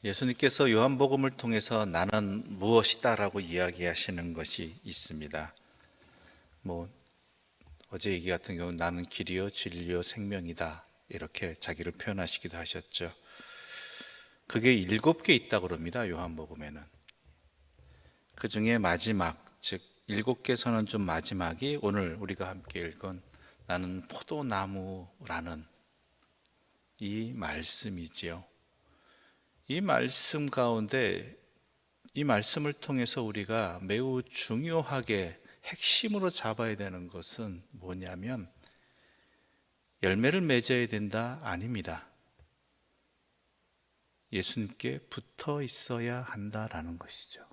예수님께서 요한복음을 통해서 나는 무엇이다라고 이야기하시는 것이 있습니다. 어제 얘기 같은 경우는 나는 길이요 진리요 생명이다 이렇게 자기를 표현하시기도 하셨죠. 그게 7개 있다고 그럽니다. 요한복음에는. 그 중에 마지막, 즉 7개 선언 중 마지막이 오늘 우리가 함께 읽은 나는 포도나무라는 이 말씀이지요. 이 말씀 가운데 이 말씀을 통해서 우리가 매우 중요하게 핵심으로 잡아야 되는 것은 뭐냐면 열매를 맺어야 된다? 아닙니다. 예수님께 붙어 있어야 한다라는 것이죠.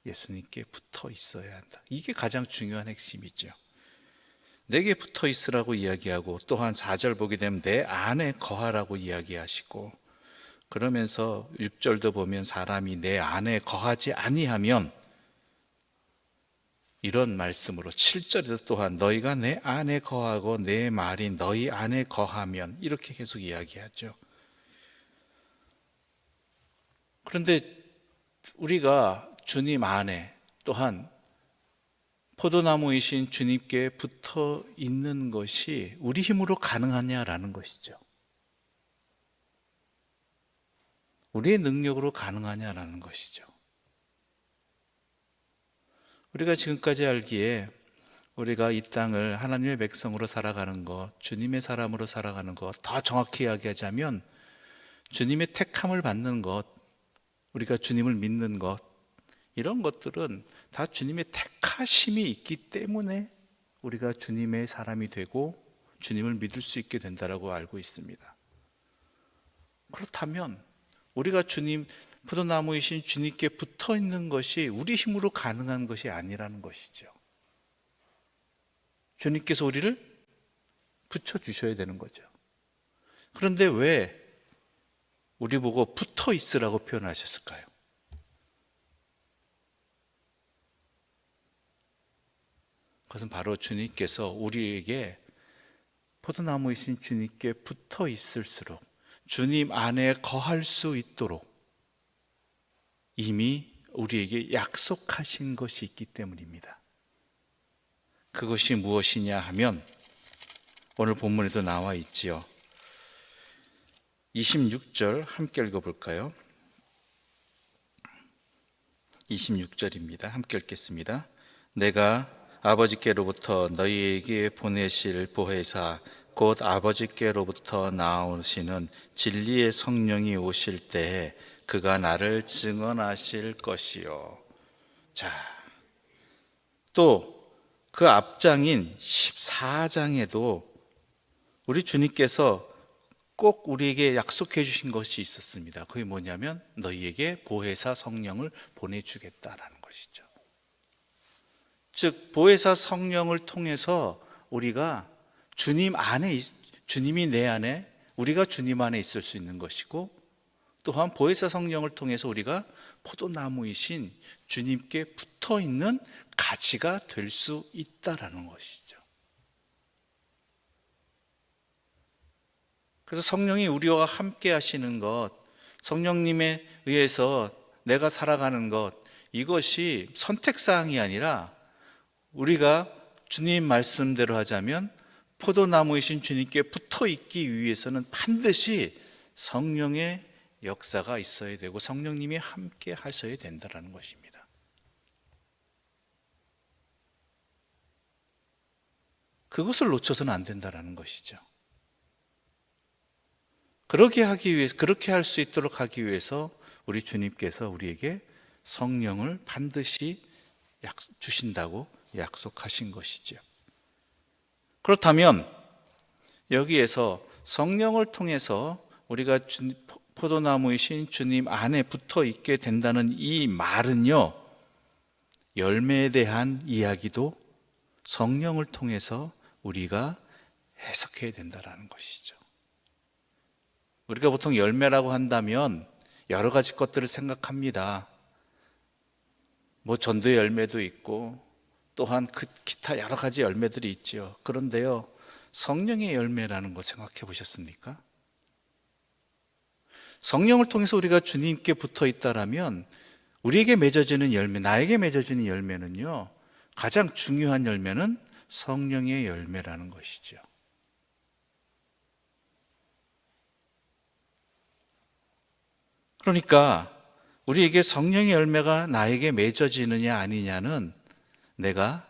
예수님께 붙어 있어야 한다. 이게 가장 중요한 핵심이죠. 내게 붙어 있으라고 이야기하고 또한 4절 보게 되면 내 안에 거하라고 이야기하시고 그러면서 6절도 보면 사람이 내 안에 거하지 아니하면 이런 말씀으로 7절에도 또한 너희가 내 안에 거하고 내 말이 너희 안에 거하면 이렇게 계속 이야기하죠. 그런데 우리가 주님 안에 또한 포도나무이신 주님께 붙어 있는 것이 우리 힘으로 가능하냐라는 것이죠. 우리의 능력으로 가능하냐라는 것이죠. 우리가 지금까지 알기에 우리가 이 땅을 하나님의 백성으로 살아가는 것, 주님의 사람으로 살아가는 것, 더 정확히 이야기하자면 주님의 택함을 받는 것, 우리가 주님을 믿는 것, 이런 것들은 다 주님의 택하심이 있기 때문에 우리가 주님의 사람이 되고 주님을 믿을 수 있게 된다고 알고 있습니다. 그렇다면 우리가 포도나무이신 주님께 붙어 있는 것이 우리 힘으로 가능한 것이 아니라는 것이죠. 주님께서 우리를 붙여주셔야 되는 거죠. 그런데 왜 우리 보고 붙어 있으라고 표현하셨을까요? 그것은 바로 주님께서 우리에게 포도나무이신 주님께 붙어 있을수록 주님 안에 거할 수 있도록 이미 우리에게 약속하신 것이 있기 때문입니다. 그것이 무엇이냐 하면 오늘 본문에도 나와 있지요. 26절 함께 읽어볼까요? 26절입니다. 함께 읽겠습니다. 내가 아버지께로부터 너희에게 보내실 보혜사 곧 아버지께로부터 나오시는 진리의 성령이 오실 때에 그가 나를 증언하실 것이요. 자, 또 그 앞장인 14장에도 우리 주님께서 꼭 우리에게 약속해 주신 것이 있었습니다. 그게 뭐냐면 너희에게 보혜사 성령을 보내주겠다라는 것이죠. 즉 보혜사 성령을 통해서 우리가 주님이 내 안에, 우리가 주님 안에 있을 수 있는 것이고 또한 보혜사 성령을 통해서 우리가 포도나무이신 주님께 붙어 있는 가지가 될 수 있다라는 것이죠. 그래서 성령이 우리와 함께 하시는 것, 성령님에 의해서 내가 살아가는 것, 이것이 선택사항이 아니라 우리가 주님 말씀대로 하자면 포도나무이신 주님께 붙어 있기 위해서는 반드시 성령의 역사가 있어야 되고 성령님이 함께 하셔야 된다는 것입니다. 그것을 놓쳐서는 안 된다는 것이죠. 그렇게 할 수 있도록 하기 위해서 우리 주님께서 우리에게 성령을 반드시 주신다고 약속하신 것이죠. 그렇다면 여기에서 성령을 통해서 우리가 포도나무이신 주님 안에 붙어 있게 된다는 이 말은요, 열매에 대한 이야기도 성령을 통해서 우리가 해석해야 된다는 것이죠. 우리가 보통 열매라고 한다면 여러 가지 것들을 생각합니다. 전도의 열매도 있고 또한 기타 여러 가지 열매들이 있죠. 그런데요, 성령의 열매라는 거 생각해 보셨습니까? 성령을 통해서 우리가 주님께 붙어 있다라면 우리에게 맺어지는 열매, 나에게 맺어지는 열매는요, 가장 중요한 열매는 성령의 열매라는 것이죠. 그러니까 우리에게 성령의 열매가 나에게 맺어지느냐 아니냐는 내가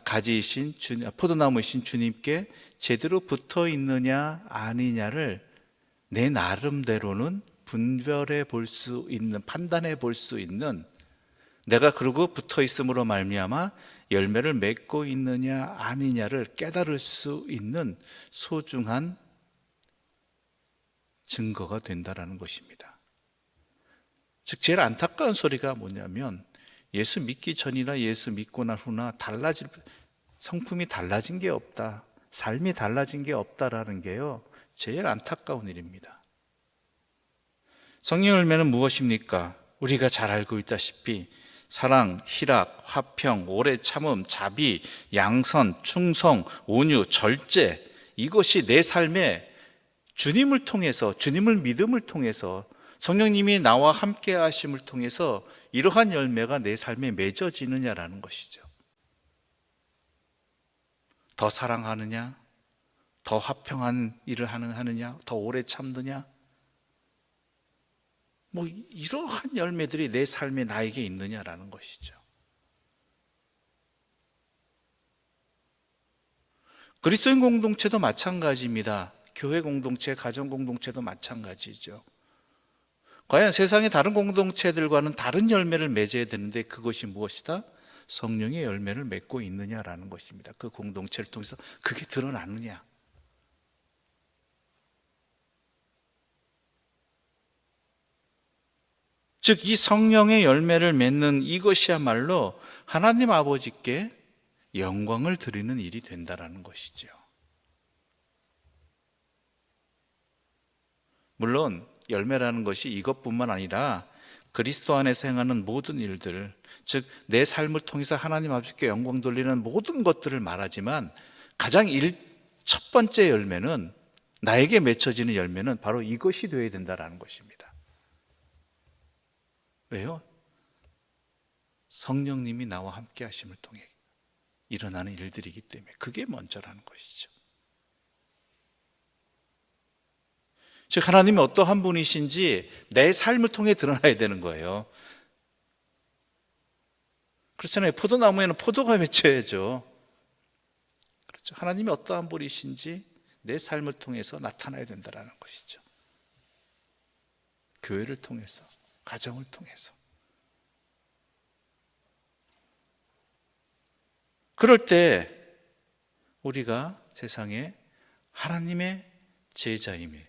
가지이신 포도나무이신 주님께 제대로 붙어 있느냐 아니냐를 내 나름대로는 분별해 볼 수 있는, 판단해 볼 수 있는, 내가 그러고 붙어 있음으로 말미암아 열매를 맺고 있느냐 아니냐를 깨달을 수 있는 소중한 증거가 된다라는 것입니다. 즉 제일 안타까운 소리가 뭐냐면 예수 믿기 전이나 예수 믿고 난 후나 성품이 달라진 게 없다, 삶이 달라진 게 없다라는 게요, 제일 안타까운 일입니다. 성령 열매는 무엇입니까? 우리가 잘 알고 있다시피 사랑, 희락, 화평, 오래 참음, 자비, 양선, 충성, 온유, 절제, 이것이 내 삶에 주님을 통해서, 주님을 믿음을 통해서, 성령님이 나와 함께 하심을 통해서 이러한 열매가 내 삶에 맺어지느냐라는 것이죠. 더 사랑하느냐, 더 화평한 일을 하느냐, 더 오래 참느냐, 이러한 열매들이 내 삶에 나에게 있느냐라는 것이죠. 그리스도인 공동체도 마찬가지입니다. 교회 공동체, 가정 공동체도 마찬가지죠. 과연 세상의 다른 공동체들과는 다른 열매를 맺어야 되는데 그것이 무엇이다? 성령의 열매를 맺고 있느냐라는 것입니다. 그 공동체를 통해서 그게 드러나느냐. 즉 이 성령의 열매를 맺는 이것이야말로 하나님 아버지께 영광을 드리는 일이 된다라는 것이죠. 물론 열매라는 것이 이것뿐만 아니라 그리스도 안에서 행하는 모든 일들, 즉 내 삶을 통해서 하나님 아버지께 영광 돌리는 모든 것들을 말하지만 가장 첫 번째 열매는, 나에게 맺혀지는 열매는 바로 이것이 되어야 된다는 것입니다. 왜요? 성령님이 나와 함께 하심을 통해 일어나는 일들이기 때문에 그게 먼저라는 것이죠. 즉 하나님이 어떠한 분이신지 내 삶을 통해 드러나야 되는 거예요. 그렇잖아요. 포도나무에는 포도가 맺혀야죠. 그렇죠. 하나님이 어떠한 분이신지 내 삶을 통해서 나타나야 된다는 것이죠. 교회를 통해서, 가정을 통해서. 그럴 때 우리가 세상에 하나님의 제자임이,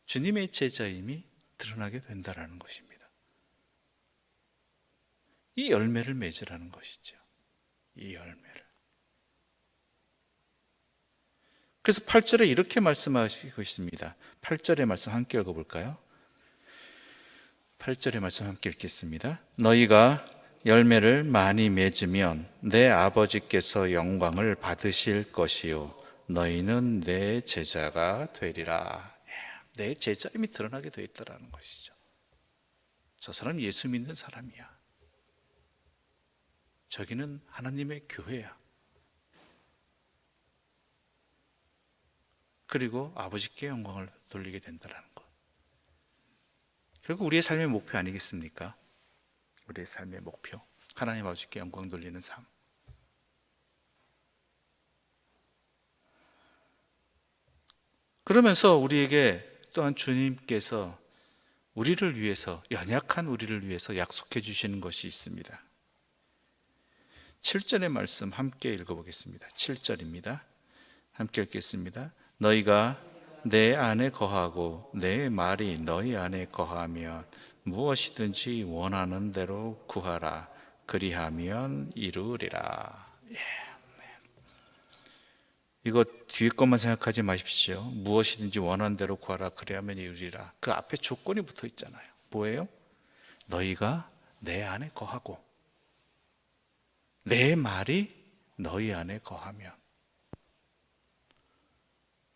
주님의 제자임이 드러나게 된다는 것입니다. 이 열매를 맺으라는 것이죠. 이 열매를. 그래서 8절에 이렇게 말씀하시고 있습니다. 8절의 말씀 함께 읽어볼까요? 8절의 말씀 함께 읽겠습니다. 너희가 열매를 많이 맺으면 내 아버지께서 영광을 받으실 것이요 너희는 내 제자가 되리라. 내 제자임이 드러나게 되어 있다는 것이죠. 저 사람 예수 믿는 사람이야. 저기는 하나님의 교회야. 그리고 아버지께 영광을 돌리게 된다는 것. 그리고 우리의 삶의 목표 아니겠습니까? 우리의 삶의 목표, 하나님 아버지께 영광 돌리는 삶. 그러면서 우리에게 또한 주님께서 우리를 위해서, 연약한 우리를 위해서 약속해 주시는 것이 있습니다. 7절의 말씀 함께 읽어보겠습니다. 7절입니다. 함께 읽겠습니다. 너희가 내 안에 거하고 내 말이 너희 안에 거하면 무엇이든지 원하는 대로 구하라. 그리하면 이루리라. 이거 뒤에 것만 생각하지 마십시오. 무엇이든지 원하는 대로 구하라. 그리하면 이루리라. 그 앞에 조건이 붙어 있잖아요. 뭐예요? 너희가 내 안에 거하고 내 말이 너희 안에 거하면.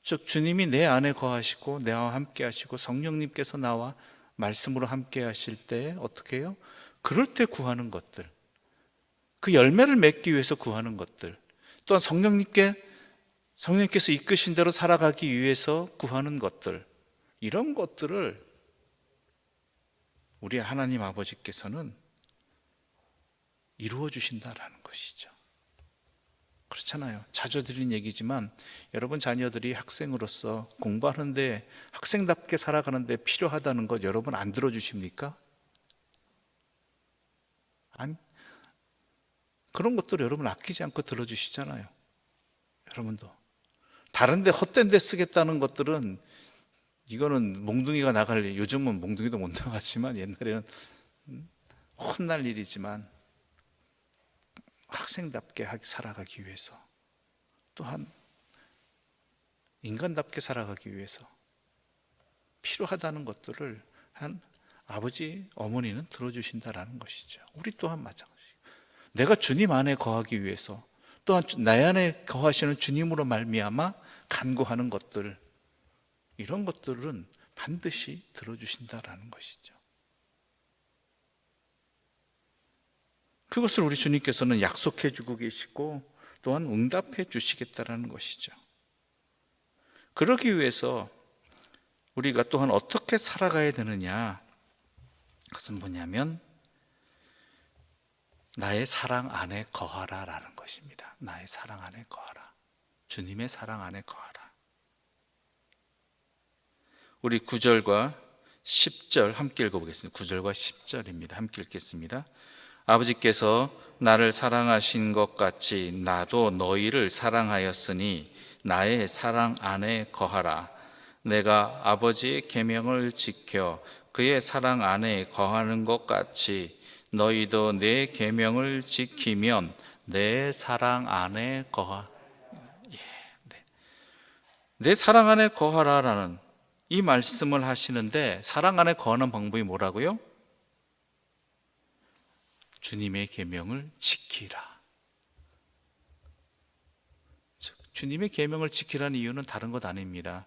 즉 주님이 내 안에 거하시고 나와 함께 하시고 성령님께서 나와 말씀으로 함께 하실 때 어떻게 해요? 그럴 때 구하는 것들, 그 열매를 맺기 위해서 구하는 것들, 또한 성령님께서 이끄신 대로 살아가기 위해서 구하는 것들, 이런 것들을 우리 하나님 아버지께서는 이루어 주신다라는 것이죠. 그렇잖아요. 자주 드린 얘기지만 여러분 자녀들이 학생으로서 공부하는데, 학생답게 살아가는데 필요하다는 것 여러분 안 들어주십니까? 아니, 그런 것들을 여러분 아끼지 않고 들어주시잖아요. 여러분도 다른 데 헛된 데 쓰겠다는 것들은, 이거는 몽둥이가 나갈 일, 요즘은 몽둥이도 못 나가지만 옛날에는 혼날 일이지만 학생답게 살아가기 위해서, 또한 인간답게 살아가기 위해서 필요하다는 것들을 한 아버지, 어머니는 들어주신다라는 것이죠. 우리 또한 마찬가지. 내가 주님 안에 거하기 위해서, 또한 내 안에 거하시는 주님으로 말미암아 간구하는 것들, 이런 것들은 반드시 들어주신다라는 것이죠. 그것을 우리 주님께서는 약속해 주고 계시고 또한 응답해 주시겠다라는 것이죠. 그러기 위해서 우리가 또한 어떻게 살아가야 되느냐, 그것은 뭐냐면 나의 사랑 안에 거하라 라는 것입니다. 나의 사랑 안에 거하라. 주님의 사랑 안에 거하라. 우리 9절과 10절 함께 읽어보겠습니다. 9절과 10절입니다. 함께 읽겠습니다. 아버지께서 나를 사랑하신 것 같이 나도 너희를 사랑하였으니 나의 사랑 안에 거하라. 내가 아버지의 계명을 지켜 그의 사랑 안에 거하는 것 같이 너희도 내 계명을 지키면 내 사랑 안에 내 사랑 안에 거하라라는 이 말씀을 하시는데, 사랑 안에 거하는 방법이 뭐라고요? 주님의 계명을 지키라. 주님의 계명을 지키라는 이유는 다른 것 아닙니다.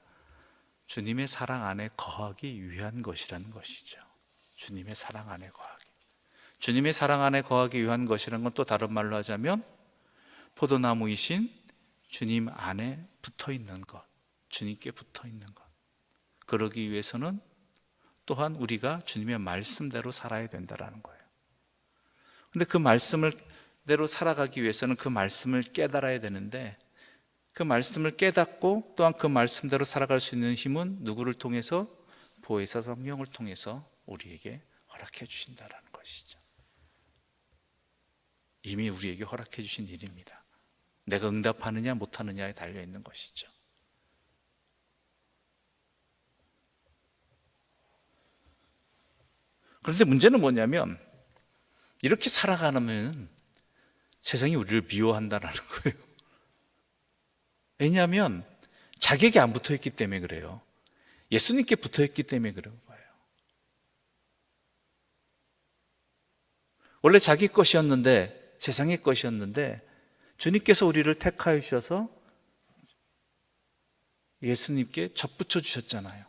주님의 사랑 안에 거하기 위한 것이라는 것이죠. 주님의 사랑 안에 거하기. 주님의 사랑 안에 거하기 위한 것이라는 건 또 다른 말로 하자면 포도나무이신 주님 안에 붙어 있는 것, 주님께 붙어 있는 것. 그러기 위해서는 또한 우리가 주님의 말씀대로 살아야 된다는 거예요. 근데 그 말씀대로 살아가기 위해서는 그 말씀을 깨달아야 되는데, 그 말씀을 깨닫고 또한 그 말씀대로 살아갈 수 있는 힘은 누구를 통해서? 보혜사 성령을 통해서 우리에게 허락해 주신다는 것이죠. 이미 우리에게 허락해 주신 일입니다. 내가 응답하느냐 못하느냐에 달려 있는 것이죠. 그런데 문제는 뭐냐면, 이렇게 살아가면 세상이 우리를 미워한다는 거예요. 왜냐하면 자기에게 안 붙어있기 때문에 그래요. 예수님께 붙어있기 때문에 그런 거예요. 원래 자기 것이었는데, 세상의 것이었는데 주님께서 우리를 택하여 주셔서 예수님께 접붙여 주셨잖아요.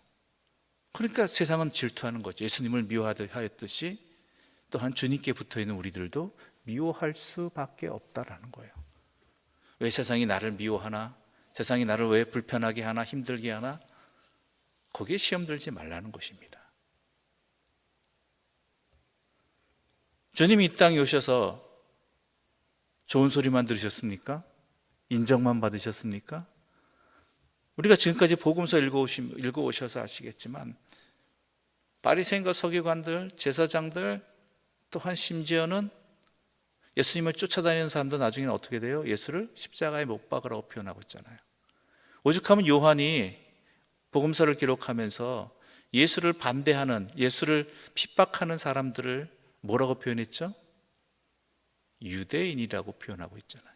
그러니까 세상은 질투하는 거죠. 예수님을 미워하였듯이 또한 주님께 붙어있는 우리들도 미워할 수밖에 없다라는 거예요. 왜 세상이 나를 미워하나? 세상이 나를 왜 불편하게 하나? 힘들게 하나? 거기에 시험 들지 말라는 것입니다. 주님이 이 땅에 오셔서 좋은 소리만 들으셨습니까? 인정만 받으셨습니까? 우리가 지금까지 복음서 읽어오셔서 아시겠지만 바리새인과 서기관들, 제사장들, 또한 심지어는 예수님을 쫓아다니는 사람도 나중에는 어떻게 돼요? 예수를 십자가에 못 박으라고 표현하고 있잖아요. 오죽하면 요한이 복음서를 기록하면서 예수를 반대하는, 예수를 핍박하는 사람들을 뭐라고 표현했죠? 유대인이라고 표현하고 있잖아요.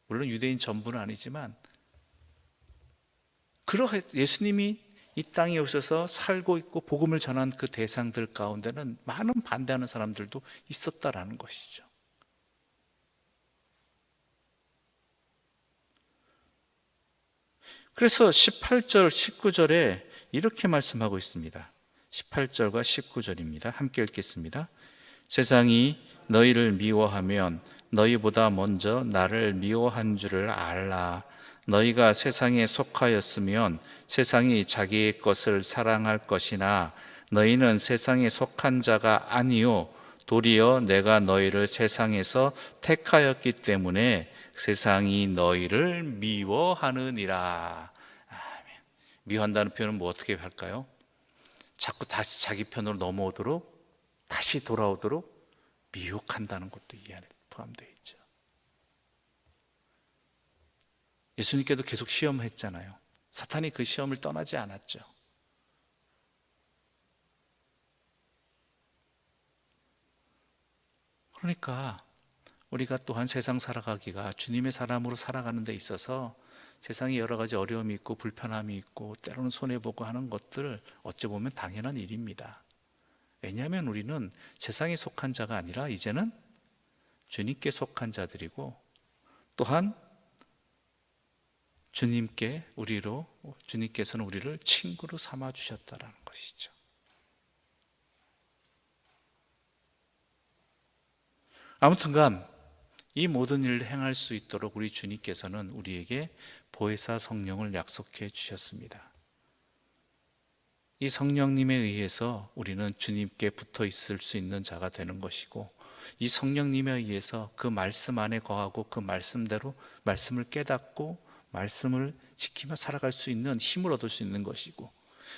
물론 유대인 전부는 아니지만, 예수님이 이 땅에 오셔서 살고 있고 복음을 전한 그 대상들 가운데는 많은 반대하는 사람들도 있었다라는 것이죠. 그래서 18절, 19절에 이렇게 말씀하고 있습니다. 18절과 19절입니다. 함께 읽겠습니다. 세상이 너희를 미워하면 너희보다 먼저 나를 미워한 줄을 알라. 너희가 세상에 속하였으면 세상이 자기의 것을 사랑할 것이나 너희는 세상에 속한 자가 아니요 도리어 내가 너희를 세상에서 택하였기 때문에 세상이 너희를 미워하느니라. 아멘. 미워한다는 표현은 뭐 어떻게 할까요? 자꾸 다시 자기 편으로 넘어오도록, 다시 돌아오도록 미혹한다는 것도 이 안에 포함되어 있죠. 예수님께도 계속 시험했잖아요. 사탄이 그 시험을 떠나지 않았죠. 그러니까 우리가 또한 세상 살아가기가 주님의 사람으로 살아가는 데 있어서 세상에 여러 가지 어려움이 있고 불편함이 있고 때로는 손해보고 하는 것들 어찌 보면 당연한 일입니다. 왜냐하면 우리는 세상에 속한 자가 아니라 이제는 주님께 속한 자들이고, 또한 주님께서는 우리를 친구로 삼아 주셨다라는 것이죠. 아무튼간 이 모든 일을 행할 수 있도록 우리 주님께서는 우리에게 보혜사 성령을 약속해 주셨습니다. 이 성령님에 의해서 우리는 주님께 붙어 있을 수 있는 자가 되는 것이고, 이 성령님에 의해서 그 말씀 안에 거하고 그 말씀대로 말씀을 깨닫고 말씀을 지키며 살아갈 수 있는 힘을 얻을 수 있는 것이고,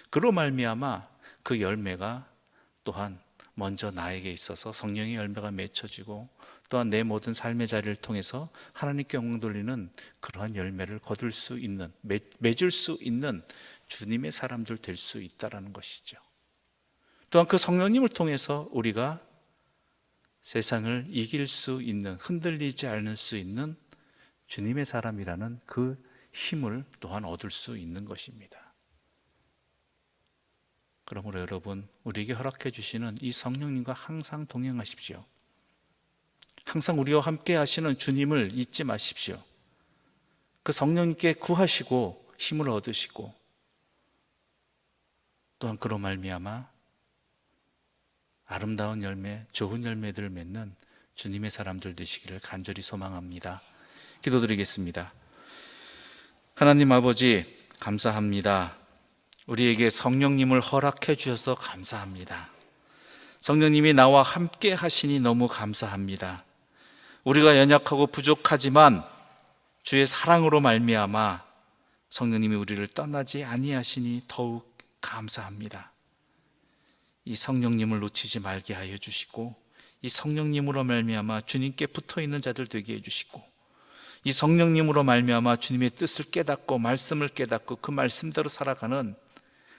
그로 말미암아 그 열매가 또한 먼저 나에게 있어서 성령의 열매가 맺혀지고, 또한 내 모든 삶의 자리를 통해서 하나님께 영광 돌리는 그러한 열매를 거둘 수 있는, 맺을 수 있는 주님의 사람들 될 수 있다는 것이죠. 또한 그 성령님을 통해서 우리가 세상을 이길 수 있는, 흔들리지 않을 수 있는 주님의 사람이라는 그 힘을 또한 얻을 수 있는 것입니다. 그러므로 여러분, 우리에게 허락해 주시는 이 성령님과 항상 동행하십시오. 항상 우리와 함께 하시는 주님을 잊지 마십시오. 그 성령님께 구하시고 힘을 얻으시고, 또한 그로 말미암아 아름다운 열매, 좋은 열매들을 맺는 주님의 사람들 되시기를 간절히 소망합니다. 기도드리겠습니다. 하나님 아버지, 감사합니다. 우리에게 성령님을 허락해 주셔서 감사합니다. 성령님이 나와 함께 하시니 너무 감사합니다. 우리가 연약하고 부족하지만 주의 사랑으로 말미암아 성령님이 우리를 떠나지 아니하시니 더욱 감사합니다. 이 성령님을 놓치지 말게 하여 주시고, 이 성령님으로 말미암아 주님께 붙어 있는 자들 되게 해 주시고, 이 성령님으로 말미암아 주님의 뜻을 깨닫고 말씀을 깨닫고 그 말씀대로 살아가는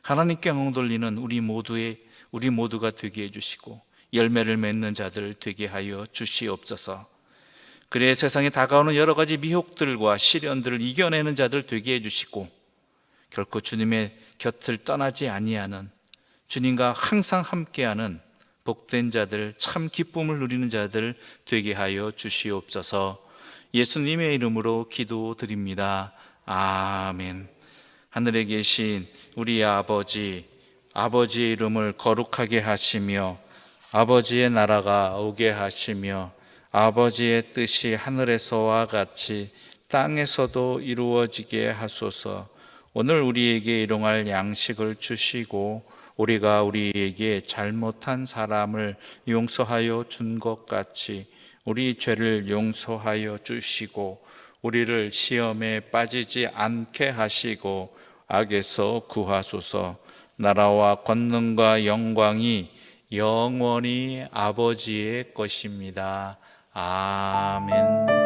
하나님께 영광 돌리는 우리 모두가 되게 해 주시고, 열매를 맺는 자들 되게 하여 주시옵소서. 그래 세상에 다가오는 여러 가지 미혹들과 시련들을 이겨내는 자들 되게 해주시고, 결코 주님의 곁을 떠나지 아니하는, 주님과 항상 함께하는 복된 자들, 참 기쁨을 누리는 자들 되게 하여 주시옵소서. 예수님의 이름으로 기도드립니다. 아멘. 하늘에 계신 우리 아버지, 아버지의 이름을 거룩하게 하시며 아버지의 나라가 오게 하시며 아버지의 뜻이 하늘에서와 같이 땅에서도 이루어지게 하소서. 오늘 우리에게 일용할 양식을 주시고, 우리가 우리에게 잘못한 사람을 용서하여 준 것 같이 우리 죄를 용서하여 주시고, 우리를 시험에 빠지지 않게 하시고 악에서 구하소서. 나라와 권능과 영광이 영원히 아버지의 것입니다. 아멘.